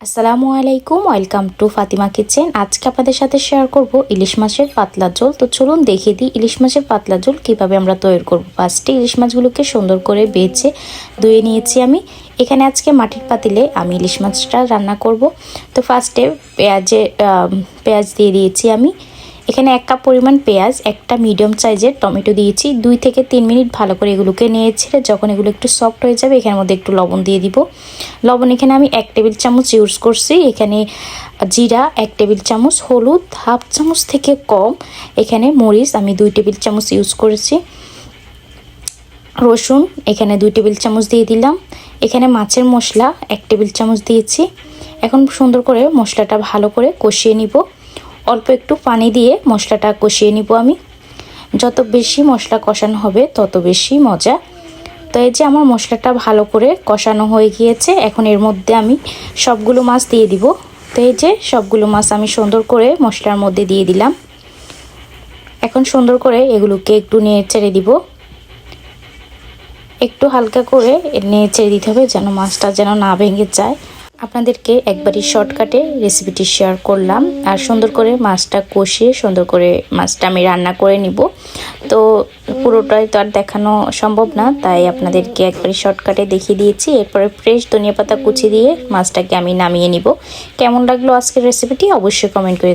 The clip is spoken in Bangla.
আসসালামু আলাইকুম, ওয়েলকাম টু ফাতিমা কিচেন। আজকে আপনাদের সাথে শেয়ার করব ইলিশ মাছের পাতলা ঝোল। তো চলুন দেখিয়ে দিই ইলিশ মাছের পাতলা ঝোল কীভাবে আমরা তৈরি করব। ফার্স্টে ইলিশ মাছগুলোকে সুন্দর করে বেছে ধুয়ে নিয়েছি আমি। এখানে আজকে মাটির পাতিলে আমি ইলিশ মাছটা রান্না করব। তো ফার্স্টে পেঁয়াজ দিয়ে দিয়েছি আমি। এখানে 1 কাপ পরিমাণ পেঁয়াজ, একটা মিডিয়াম সাইজের টমেটো দিয়েছি। 2 থেকে 3 মিনিট ভালো করে এগুলোকে নিয়েছি। যখন এগুলো একটু সফট হয়ে যাবে এখানের মধ্যে একটু লবণ দিয়ে দিব। লবণ এখানে আমি 1 টেবিল চামচ ইউজ করছি। এখানে জিরা 1 টেবিল চামচ, হলুদ হাফ চামচ থেকে কম, এখানে মরিচ আমি 2 টেবিল চামচ ইউজ করেছি, রসুন এখানে 2 টেবিল চামচ দিয়ে দিলাম। এখানে মাছের মশলা 1 টেবিল চামচ দিয়েছি। এখন সুন্দর করে মশলাটা ভালো করে কষিয়ে নিব। অল্প একটু পানি দিয়ে মশলাটা কষিয়ে নিব আমি। যত বেশি মশলা কষানো হবে তত বেশি মজা। তো এই যে আমার মশলাটা ভালো করে কষানো হয়ে গিয়েছে। এখন এর মধ্যে আমি সবগুলো মাছ দিয়ে দিব। তো এই যে সবগুলো মাছ আমি সুন্দর করে মশলার মধ্যে দিয়ে দিলাম। এখন সুন্দর করে এগুলোকে একটু নেড়ে চেড়ে দিব। একটু হালকা করে নেড়ে চেড়ে দিতে হবে যেন মাছটা যেন না ভেঙে যায়। আপনাদেরকে একবারই শর্টকাটে রেসিপিটি শেয়ার করলাম। আর সুন্দর করে মাছটা কষিয়ে সুন্দর করে মাছটা আমি রান্না করে নিব। তো পুরোটাই তো আর দেখানো সম্ভব না, তাই আপনাদেরকে একবারই শর্টকাটে দেখিয়ে দিয়েছি। এরপরে ফ্রেশ ধনিয়া পাতা কুচি দিয়ে মাছটাকে আমি নামিয়ে নিব। কেমন লাগলো আজকের রেসিপিটি অবশ্যই কমেন্ট করে